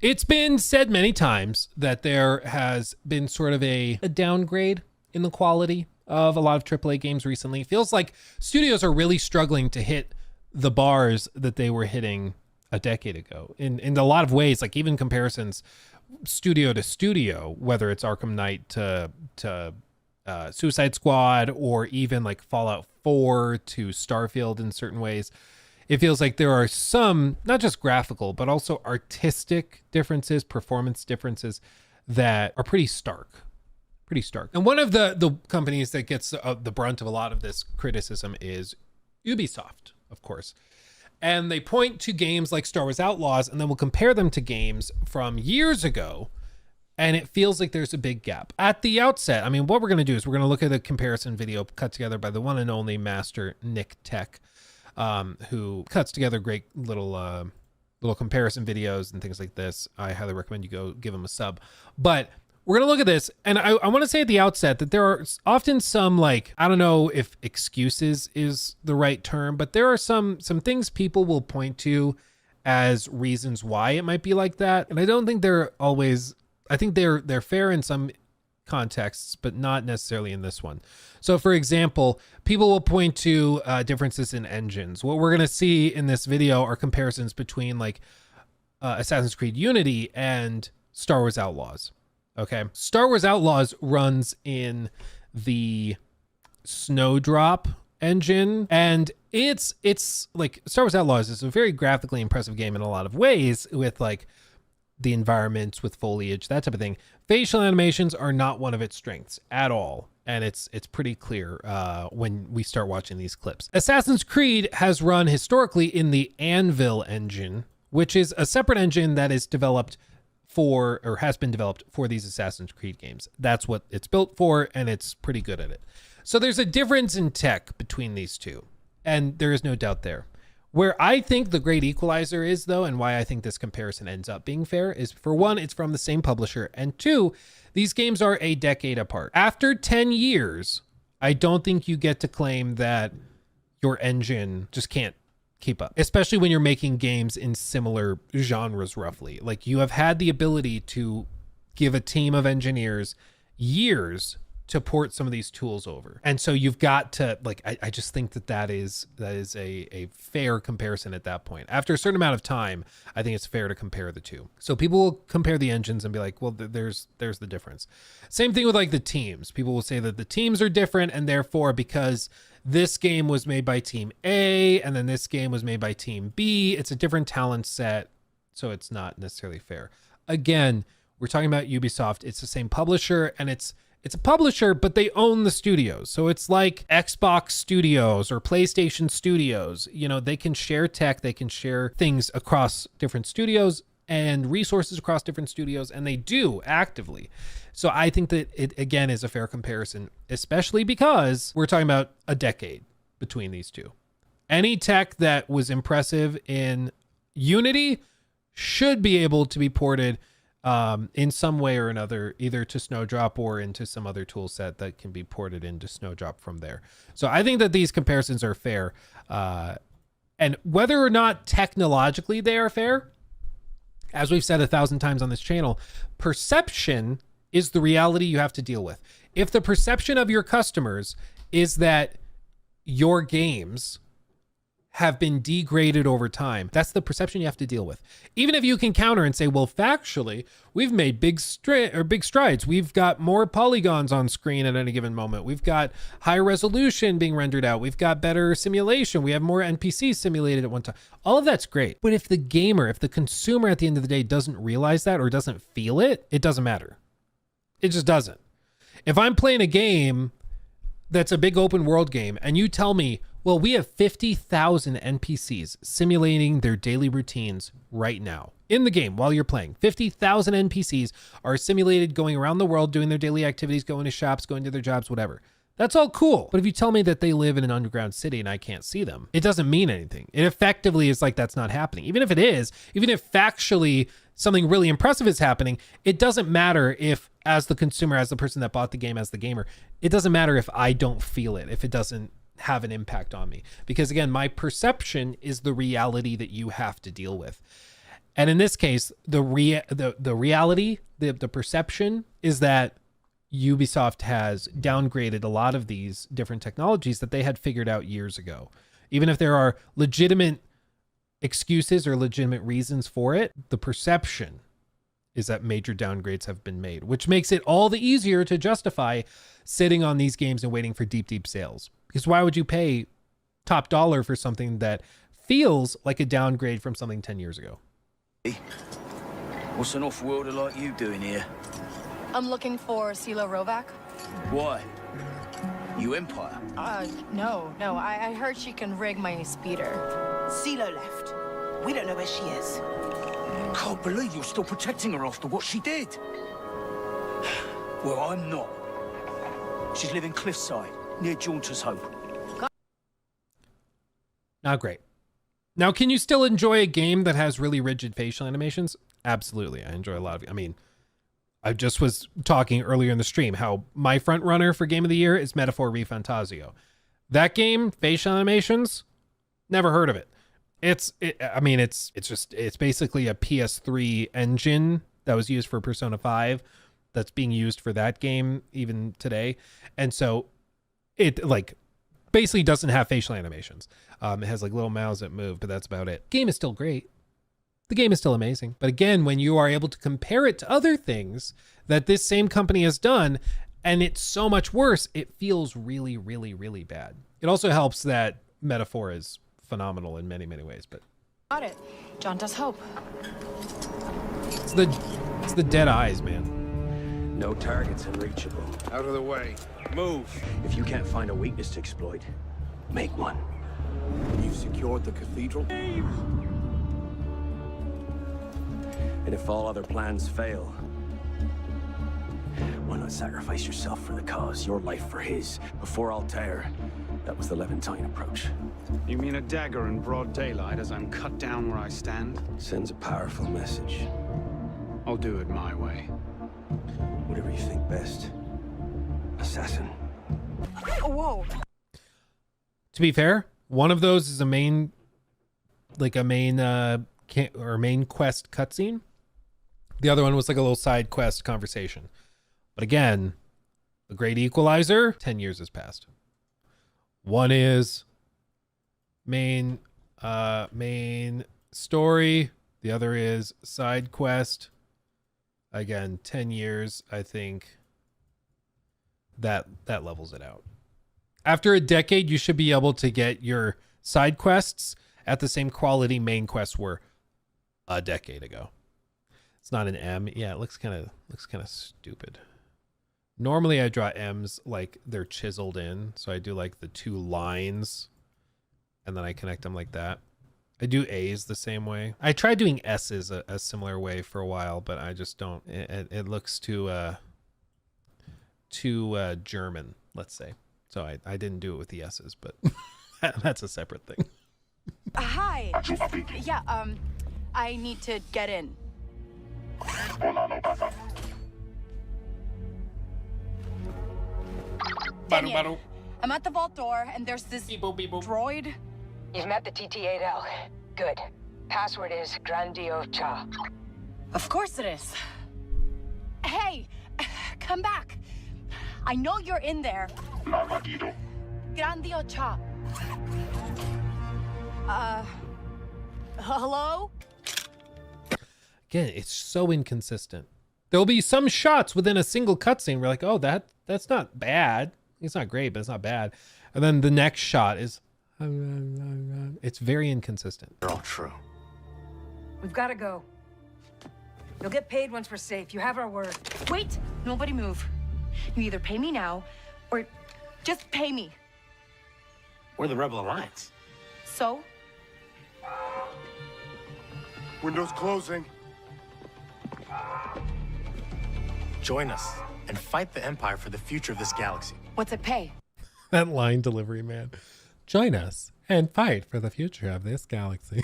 It's been said many times that there has been sort of a downgrade in the quality of a lot of AAA games recently. It feels like studios are really struggling to hit the bars that they were hitting a decade ago in a lot of ways, like even comparisons studio to studio, whether it's Arkham Knight to Suicide Squad, or even like Fallout 4 to Starfield in certain ways. It feels like there are some, not just graphical, but also artistic differences, performance differences that are pretty stark. And one of the companies that gets the brunt of a lot of this criticism is Ubisoft, of course. And they point to games like Star Wars Outlaws, and then we'll compare them to games from years ago, and it feels like there's a big gap. At the outset, I mean, what we're going to do is we're going to look at a comparison video cut together by the one and only master Nick Tech, who cuts together great little comparison videos and things like this. I highly recommend you go give him a sub. But we're going to look at this, and I want to say at the outset that there are often some, like, I don't know if excuses is the right term, but there are some things people will point to as reasons why it might be like that. And I don't think they're always, I think they're fair in some contexts, but not necessarily in this one. So for example, people will point to differences in engines. What we're going to see in this video are comparisons between like Assassin's Creed Unity and Star Wars Outlaws. Okay. Star Wars Outlaws runs in the Snowdrop engine, and it's like Star Wars Outlaws is a very graphically impressive game in a lot of ways, with like the environments, with foliage, that type of thing. Facial animations are not one of its strengths at all, and it's pretty clear when we start watching these clips. Assassin's Creed has run historically in the Anvil engine, which is a separate engine that is developed for, or has been developed for, these Assassin's Creed games. That's what it's built for, and it's pretty good at it. So there's a difference in tech between these two, and there is no doubt there. Where I think the great equalizer is, though, and why I think this comparison ends up being fair, is, for one, it's from the same publisher, and two, these games are a decade apart. After 10 years, I don't think you get to claim that your engine just can't keep up, especially when you're making games in similar genres, roughly. Like, you have had the ability to give a team of engineers years to port some of these tools over. And so you've got to, like, I just think that is a fair comparison at that point. After a certain amount of time, I think it's fair to compare the two. So people will compare the engines and be like, well, there's the difference. Same thing with like the teams. People will say that the teams are different, and therefore, because this game was made by team A and then this game was made by team B, it's a different talent set, so it's not necessarily fair. Again, we're talking about Ubisoft. It's the same publisher, and it's a publisher, but they own the studios. So it's like Xbox Studios or PlayStation Studios. You know, they can share tech, they can share things across different studios and resources across different studios, and they do actively. So I think that it, again, is a fair comparison, especially because we're talking about a decade between these two. Any tech that was impressive in Unity should be able to be ported in some way or another, either to Snowdrop or into some other tool set that can be ported into Snowdrop from there. So I think that these comparisons are fair. And whether or not technologically they are fair, as we've said 1,000 times on this channel, perception is the reality you have to deal with. If the perception of your customers is that your games have been degraded over time, that's the perception you have to deal with. Even if you can counter and say, well, factually, we've made big strides. We've got more polygons on screen at any given moment. We've got higher resolution being rendered out. We've got better simulation. We have more NPCs simulated at one time. All of that's great. But if the gamer, if the consumer at the end of the day doesn't realize that or doesn't feel it, it doesn't matter. It just doesn't. If I'm playing a game that's a big open world game and you tell me, well, we have 50,000 NPCs simulating their daily routines right now in the game while you're playing. 50,000 NPCs are simulated going around the world, doing their daily activities, going to shops, going to their jobs, whatever. That's all cool. But if you tell me that they live in an underground city and I can't see them, it doesn't mean anything. It effectively is like that's not happening. Even if it is, even if factually something really impressive is happening, it doesn't matter if, as the consumer, as the person that bought the game, as the gamer, it doesn't matter if I don't feel it, if it doesn't have an impact on me. Because again, my perception is the reality that you have to deal with. And in this case, the reality, the perception is that Ubisoft has downgraded a lot of these different technologies that they had figured out years ago. Even if there are legitimate excuses or legitimate reasons for it, the perception is that major downgrades have been made, which makes it all the easier to justify sitting on these games and waiting for deep sales. Because why would you pay top dollar for something that feels like a downgrade from something 10 years ago? What's an off-worlder like you doing here? I'm looking for Silo Rovac. Why? You Empire? No. I heard she can rig my speeder. CeeLo left. We don't know where she is. Can't believe you're still protecting her after what she did. Well, I'm not. She's living cliffside, near Jaunters Hope. Not great. Now, can you still enjoy a game that has really rigid facial animations? Absolutely. I enjoy a lot of it. I mean, I just was talking earlier in the stream how my front runner for Game of the Year is Metaphor ReFantazio. That game, facial animations, never heard of it. It's basically a PS3 engine that was used for Persona 5 that's being used for that game even today. And so it like basically doesn't have facial animations. It has like little mouths that move, but that's about it. Game is still great. The game is still amazing. But again, when you are able to compare it to other things that this same company has done, and it's so much worse, it feels really, really, really bad. It also helps that Metaphor is phenomenal in many, many ways, but Got it. John does hope. it's the dead eyes, man. No targets unreachable. Out of the way. Move. If you can't find a weakness to exploit, make one. You've secured the cathedral? And if all other plans fail, why not sacrifice yourself for the cause, your life for his? Before Altair, that was the Levantine approach. You mean a dagger in broad daylight as I'm cut down where I stand? Sends a powerful message. I'll do it my way. Whatever you think best. Assassin. Whoa. To be fair, one of those is a main quest cutscene. The other one was like a little side quest conversation. But again, the great equalizer, 10 years has passed. One is main story. The other is side quest. Again, 10 years, I think that levels it out. After a decade, you should be able to get your side quests at the same quality main quests were a decade ago. It's not an M. Yeah, it looks kind of stupid. Normally I draw M's like they're chiseled in. So I do like the two lines and then I connect them like that. I do A's the same way. I tried doing S's a similar way for a while, but I just don't. It looks too German, let's say. So I didn't do it with the S's, but that's a separate thing. Hi. Yeah, I need to get in. Daniel, I'm at the vault door, and there's this droid. You've met the TT-8L. Good. Password is Grandio Cha. Of course it is. Hey, come back. I know you're in there. Grandio Cha. Hello? Again, it's so inconsistent. There'll be some shots within a single cutscene. We're like, oh, that's not bad. It's not great, but it's not bad. And then the next shot is, it's very inconsistent. They're all true. We've got to go. You'll get paid once we're safe. You have our word. Wait, nobody move. You either pay me now, or just pay me. We're the Rebel Alliance. So? Windows closing. Join us and fight the Empire for the future of this galaxy. What's it pay? That line delivery, man. Join us and fight for the future of this galaxy.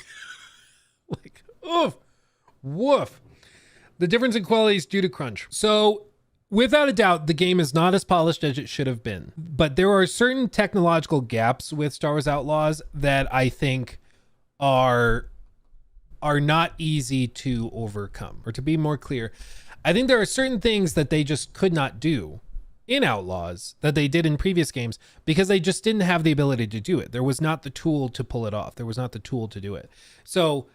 Like, oof, woof. The difference in quality is due to crunch. So, without a doubt, the game is not as polished as it should have been. But there are certain technological gaps with Star Wars Outlaws that I think are are not easy to overcome. Or to be more clear, I think there are certain things that they just could not do in Outlaws that they did in previous games because they just didn't have the ability to do it. There was not the tool to pull it off. There was not the tool to do it. So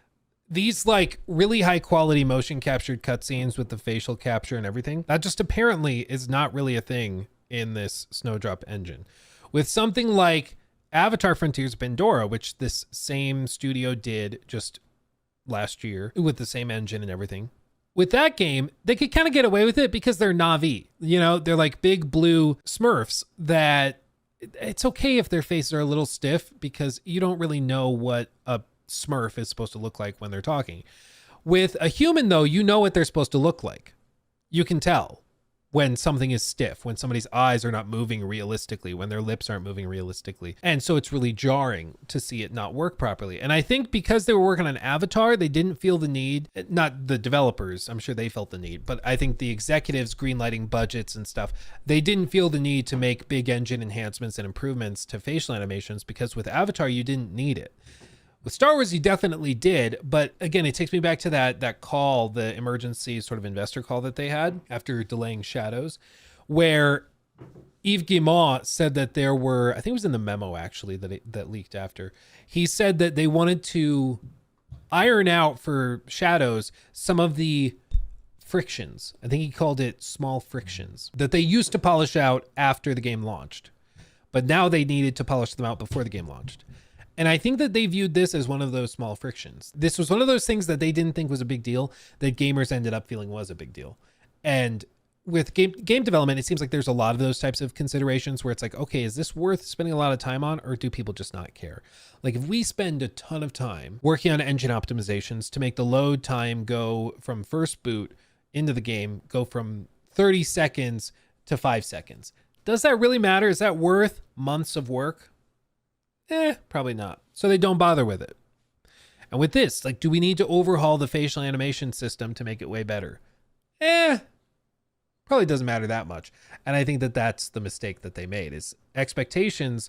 these like really high quality motion captured cutscenes with the facial capture and everything, that just apparently is not really a thing in this Snowdrop engine. With something like Avatar Frontiers of Pandora, which this same studio did just last year with the same engine and everything. With that game, they could kind of get away with it because they're Na'vi. You know, they're like big blue Smurfs that it's okay if their faces are a little stiff because you don't really know what a Smurf is supposed to look like when they're talking. With a human, though, you know what they're supposed to look like. You can tell when something is stiff, when somebody's eyes are not moving realistically, when their lips aren't moving realistically. And so it's really jarring to see it not work properly. And I think because they were working on Avatar, they didn't feel the need, not the developers, I'm sure they felt the need, but I think the executives greenlighting budgets and stuff, they didn't feel the need to make big engine enhancements and improvements to facial animations because with Avatar, you didn't need it. With Star Wars, you definitely did, but again, it takes me back to that call, the emergency sort of investor call that they had after delaying Shadows, where Yves Guillemot said that there were, I think it was in the memo actually that leaked after, he said that they wanted to iron out for Shadows some of the frictions. I think he called it small frictions that they used to polish out after the game launched, but now they needed to polish them out before the game launched. And I think that they viewed this as one of those small frictions. This was one of those things that they didn't think was a big deal that gamers ended up feeling was a big deal. And with game development, it seems like there's a lot of those types of considerations where it's like, okay, is this worth spending a lot of time on, or do people just not care? Like if we spend a ton of time working on engine optimizations to make the load time go from first boot into the game, go from 30 seconds to 5 seconds, does that really matter? Is that worth months of work? Probably not. So they don't bother with it. And with this, like, do we need to overhaul the facial animation system to make it way better? Probably doesn't matter that much. And I think that that's the mistake that they made, is expectations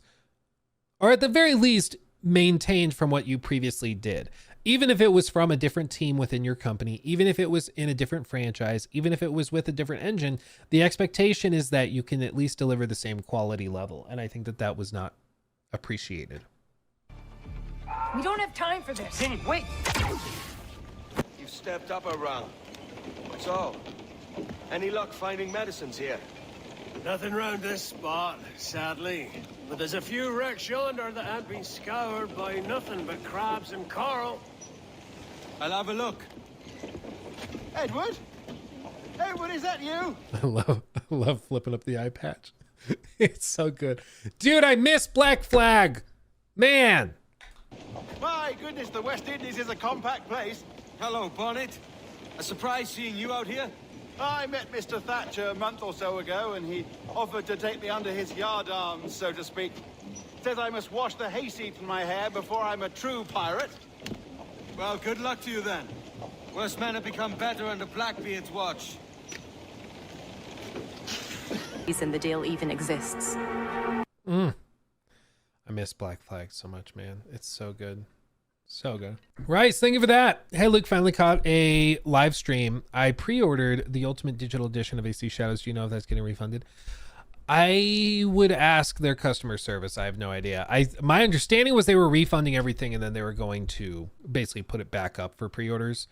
are at the very least maintained from what you previously did. Even if it was from a different team within your company, even if it was in a different franchise, even if it was with a different engine, the expectation is that you can at least deliver the same quality level. And I think that that was not appreciated. We don't have time for this. Vinny, wait! You've stepped up a rung. So, any luck finding medicines here? Nothing round this spot, sadly. But there's a few wrecks yonder that ain't been scoured by nothing but crabs and coral. I'll have a look. Edward? Edward, is that you? I love flipping up the eye patch. It's so good. Dude, I miss Black Flag. Man. My goodness, the West Indies is a compact place. Hello, Bonnet. A surprise seeing you out here? I met Mr. Thatcher a month or so ago, and he offered to take me under his yardarms, so to speak. Says I must wash the hayseed from my hair before I'm a true pirate. Well, good luck to you then. Worse men have become better under Blackbeard's watch. And the deal even exists. I miss Black Flag so much, man. It's so good. So good. Right, thank you for that. Hey, Luke finally caught a live stream. I pre-ordered the Ultimate Digital Edition of AC Shadows. Do you know if that's getting refunded? I would ask their customer service. I have no idea. My understanding was they were refunding everything and then they were going to basically put it back up for pre-orders.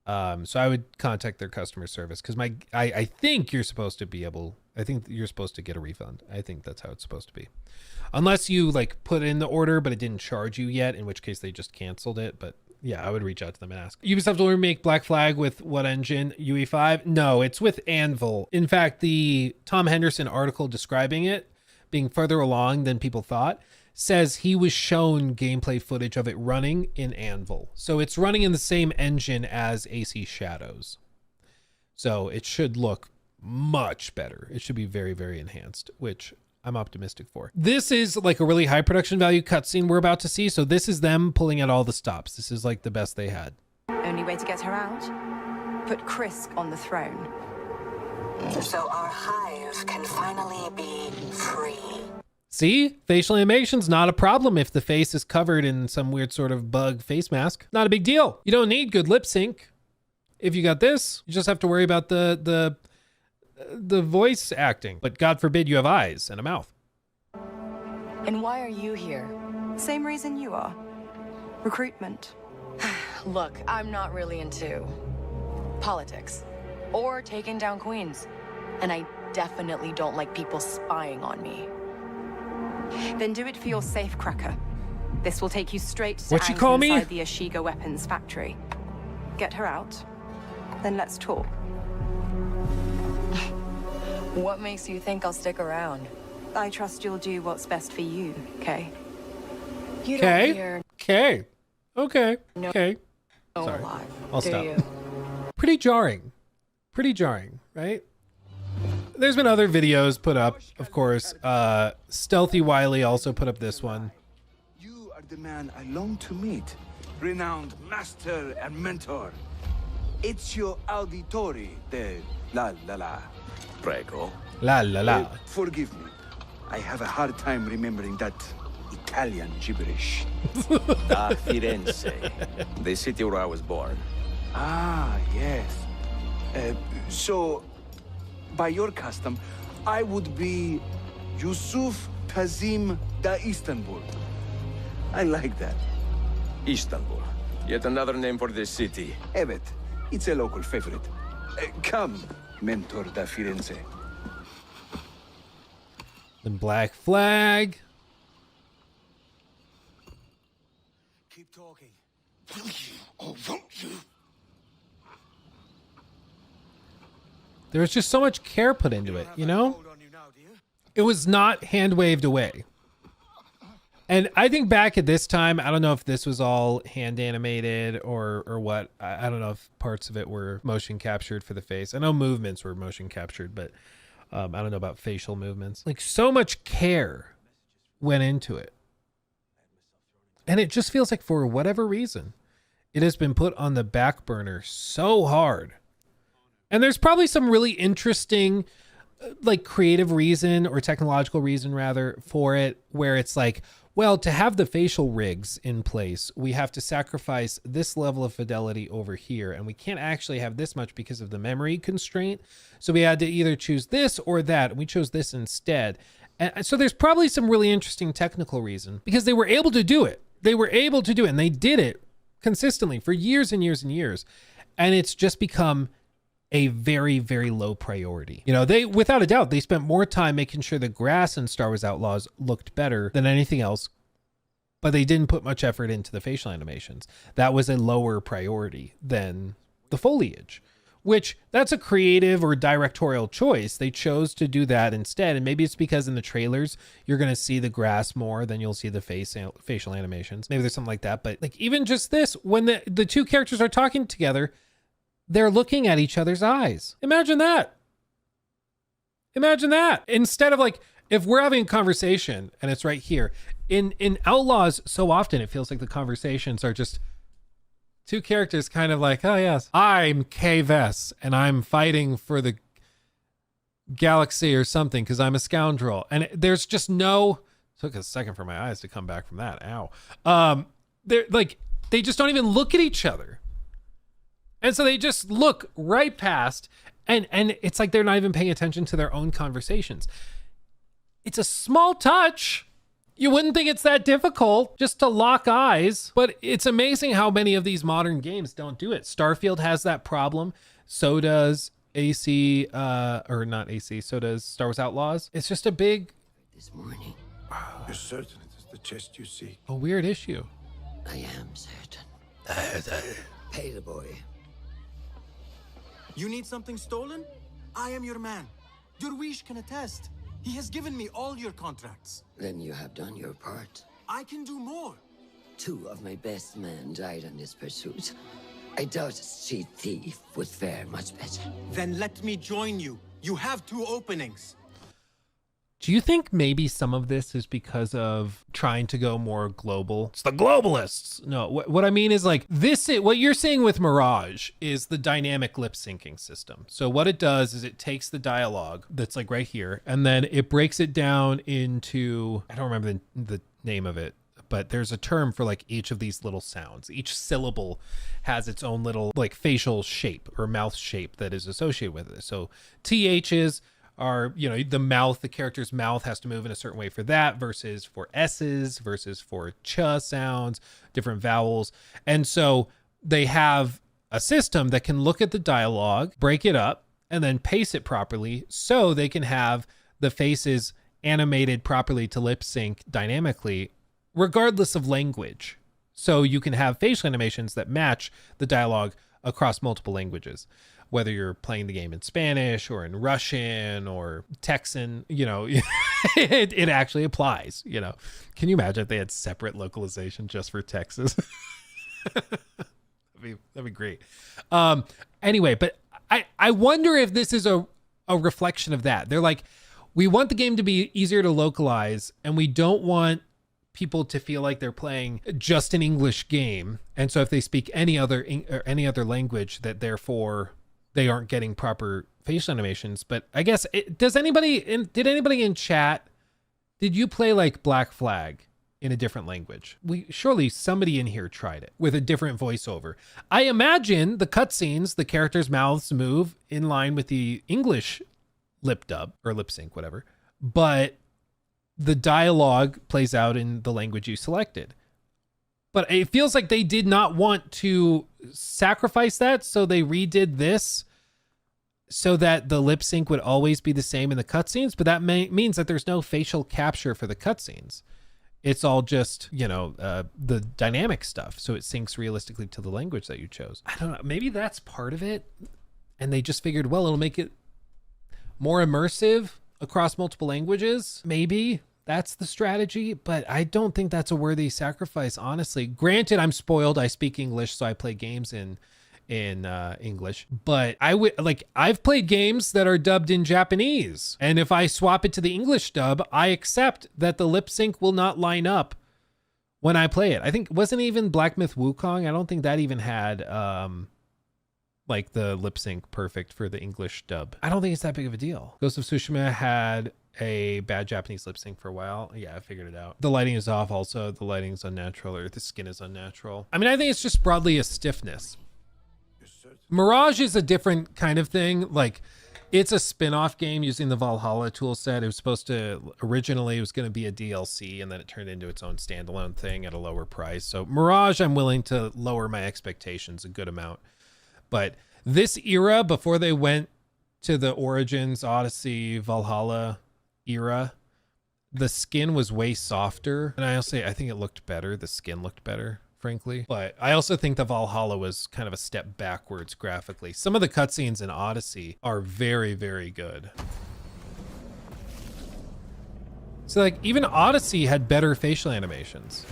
So I would contact their customer service because I think you're supposed to be able, I think you're supposed to get a refund. I think that's how it's supposed to be. Unless you like put in the order, but it didn't charge you yet, in which case they just canceled it. But yeah, I would reach out to them and ask. Ubisoft will remake Black Flag with what engine? UE5? No, it's with Anvil. In fact, the Tom Henderson article describing it being further along than people thought says he was shown gameplay footage of it running in Anvil. So it's running in the same engine as AC Shadows. So it should look much better. It should be very, very enhanced, which I'm optimistic for. This is like a really high production value cutscene we're about to see. So this is them pulling out all the stops. This is like the best they had. Only way to get her out? Put Krisk on the throne. So our hive can finally be free. See, facial animation's not a problem if the face is covered in some weird sort of bug face mask. Not a big deal. You don't need good lip sync. If you got this, you just have to worry about the voice acting. But God forbid you have eyes and a mouth. And why are you here? Same reason you are. Recruitment. Look, I'm not really into politics or taking down queens. And I definitely don't like people spying on me. Then do it for your safecracker. This will take you straight to What'd you call me? inside the Ashiga weapons factory. Get her out, then let's talk. What makes you think I'll stick around? I trust you'll do what's best for you, Kay? You don't hear Okay. Okay. No. Okay. no Sorry. alive, I'll do stop. you? Pretty jarring. Pretty jarring, right? There's been other videos put up, of course. Stealthy Wiley also put up this one. You are the man I long to meet. Renowned master and mentor. Ezio Auditore de La La La. Prego. La la la. Forgive me. I have a hard time remembering that Italian gibberish. Da Firenze, the city where I was born. Ah, yes. So, by your custom, I would be Yusuf Kazim da Istanbul. I like that. Istanbul, yet another name for this city. Evet, it's a local favorite. Come, Mentor da Firenze. The Black Flag. Keep talking. Will you or won't you? There was just so much care put into it, you know? It was not hand waved away. And I think back at this time, I don't know if this was all hand animated or what. I don't know if parts of it were motion captured for the face. I know movements were motion captured, but I don't know about facial movements. Like, so much care went into it. And it just feels like for whatever reason, it has been put on the back burner so hard. And there's probably some really interesting, like, creative reason or technological reason rather for it, where it's like, well, to have the facial rigs in place, we have to sacrifice this level of fidelity over here. And we can't actually have this much because of the memory constraint. So we had to either choose this or that. And we chose this instead. And so there's probably some really interesting technical reason because they were able to do it. They were able to do it, and they did it consistently for years and years and years. And it's just become a very, very low priority. You know, they, without a doubt, they spent more time making sure the grass in Star Wars Outlaws looked better than anything else, but they didn't put much effort into the facial animations. That was a lower priority than the foliage, which that's a creative or directorial choice. They chose to do that instead. And maybe it's because in the trailers, you're going to see the grass more than you'll see the facial animations. Maybe there's something like that. But like, even just this, when the two characters are talking together, they're looking at each other's eyes. Imagine that. Imagine that. Instead of like, if we're having a conversation and it's right here, in Outlaws, so often it feels like the conversations are just two characters kind of like, oh yes, I'm Kay Vess and I'm fighting for the galaxy or something because I'm a scoundrel. And there's just no, took a second for my eyes to come back from that. Ow. They're like, they just don't even look at each other. And so they just look right past, and it's like they're not even paying attention to their own conversations. It's a small touch. You wouldn't think it's that difficult just to lock eyes, but it's amazing how many of these modern games don't do it. Starfield has that problem. So does AC, or not AC, so does Star Wars Outlaws. It's just a big... This morning. You're certain it is the chest you seek? A weird issue. I am certain. Pay the boy. You need something stolen? I am your man. Your wish can attest. He has given me all your contracts. Then you have done your part. I can do more. 2 of my best men died on this pursuit. I doubt a cheat thief would fare much better. Then let me join you. You have 2 openings. Do you think maybe some of this is because of trying to go more global? It's the globalists. No, what I mean is like what you're seeing with Mirage is the dynamic lip syncing system. So what it does is it takes the dialogue that's like right here, and then it breaks it down into, I don't remember the name of it, but there's a term for like each of these little sounds. Each syllable has its own little like facial shape or mouth shape that is associated with it. So THs are, the mouth, the character's mouth has to move in a certain way for that, versus for S's, versus for ch sounds, different vowels. And so they have a system that can look at the dialogue, break it up, and then pace it properly so they can have the faces animated properly to lip sync dynamically, regardless of language. So you can have facial animations that match the dialogue across multiple languages, whether you're playing the game in Spanish or in Russian or Texan, it actually applies, Can you imagine if they had separate localization just for Texas? That'd be great. Anyway, but I wonder if this is a reflection of that. They're like, we want the game to be easier to localize, and we don't want people to feel like they're playing just an English game. And so if they speak any other language, that therefore they aren't getting proper facial animations. But I guess, did anybody in chat, did you play like Black Flag in a different language? Surely somebody in here tried it with a different voiceover. I imagine the cutscenes, the characters' mouths move in line with the English lip dub or lip sync, whatever, but the dialogue plays out in the language you selected. But it feels like they did not want to sacrifice that, so they redid this so that the lip sync would always be the same in the cutscenes. But that means that there's no facial capture for the cutscenes. It's all just, the dynamic stuff. So it syncs realistically to the language that you chose. I don't know. Maybe that's part of it. And they just figured, well, it'll make it more immersive across multiple languages. Maybe that's the strategy, but I don't think that's a worthy sacrifice, honestly. Granted, I'm spoiled. I speak English, so I play games in English, but I've played games that are dubbed in Japanese, and if I swap it to the English dub, I accept that the lip sync will not line up when I play it. I think, wasn't even Black Myth Wukong, I don't think that even had like the lip sync perfect for the English dub. I don't think it's that big of a deal. Ghost of Tsushima had a bad Japanese lip sync for a while. Yeah, I figured it out. The lighting is off also. The lighting is unnatural, or the skin is unnatural. I mean, I think it's just broadly a stiffness. Mirage is a different kind of thing. Like, it's a spin-off game using the Valhalla toolset. It was supposed to, originally it was going to be a DLC, and then it turned into its own standalone thing at a lower price. So Mirage, I'm willing to lower my expectations a good amount. But this era, before they went to the Origins, Odyssey, Valhalla era, the skin was way softer. And I think it looked better. The skin looked better, frankly. But I also think the Valhalla was kind of a step backwards graphically. Some of the cutscenes in Odyssey are very, very good. So like even Odyssey had better facial animations.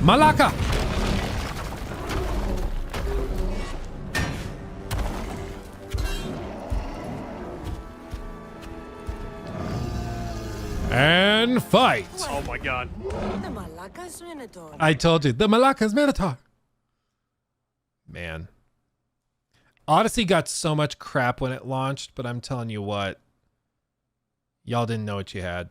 Malaka! And fight! Oh my god. The Malaka's Minotaur. I told you, the Malaka's Minotaur. Man. Odyssey got so much crap when it launched, but I'm telling you what, y'all didn't know what you had.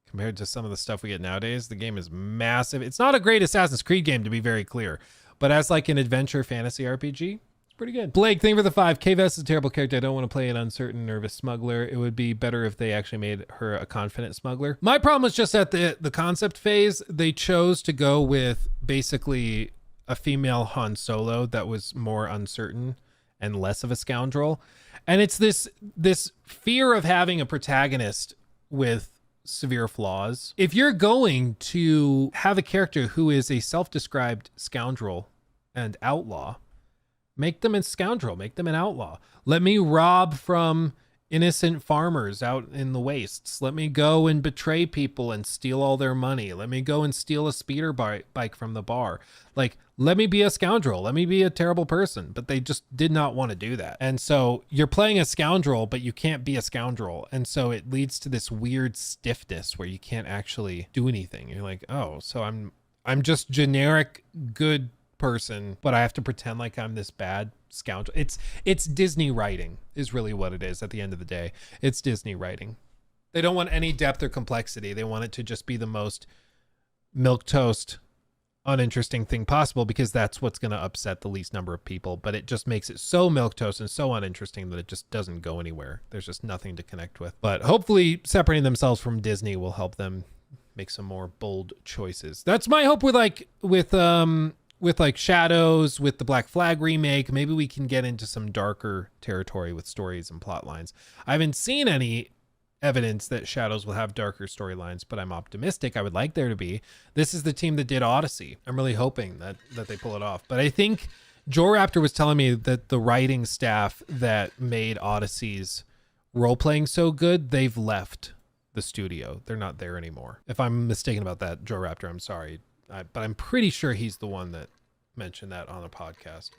Compared to some of the stuff we get nowadays, the game is massive. It's not a great Assassin's Creed game, to be very clear, but as like an adventure fantasy RPG, it's pretty good. Blake, thank you for the 5. K-Vest is a terrible character. I don't want to play an uncertain, nervous smuggler. It would be better if they actually made her a confident smuggler. My problem was just at the concept phase, they chose to go with basically a female Han Solo that was more uncertain and less of a scoundrel. And it's this fear of having a protagonist with severe flaws. If you're going to have a character who is a self-described scoundrel and outlaw, make them a scoundrel, make them an outlaw. Let me rob from innocent farmers out in the wastes. Let me go and betray people and steal all their money. Let me go and steal a speeder bike from the bar. Like, let me be a scoundrel. Let me be a terrible person. But they just did not want to do that. And so you're playing a scoundrel, but you can't be a scoundrel. And so it leads to this weird stiffness where you can't actually do anything. You're like, oh, so I'm just generic good person, but I have to pretend like I'm this bad scoundrel. It's Disney writing is really what it is at the end of the day. It's Disney writing. They don't want any depth or complexity. They want it to just be the most milquetoast, uninteresting thing possible, because that's what's going to upset the least number of people. But it just makes it so milquetoast and so uninteresting that it just doesn't go anywhere. There's just nothing to connect with. But hopefully separating themselves from Disney will help them make some more bold choices. That's my hope with Shadows, with the Black Flag remake. Maybe we can get into some darker territory with stories and plot lines. I haven't seen any evidence that Shadows will have darker storylines, but I'm optimistic. I would like there to be. This is the team that did Odyssey. I'm really hoping that they pull it off. But I think Joe Raptor was telling me that the writing staff that made Odyssey's role-playing so good, they've left the studio. They're not there anymore. If I'm mistaken about that, Joe Raptor, I'm sorry. But I'm pretty sure he's the one that mentioned that on a podcast.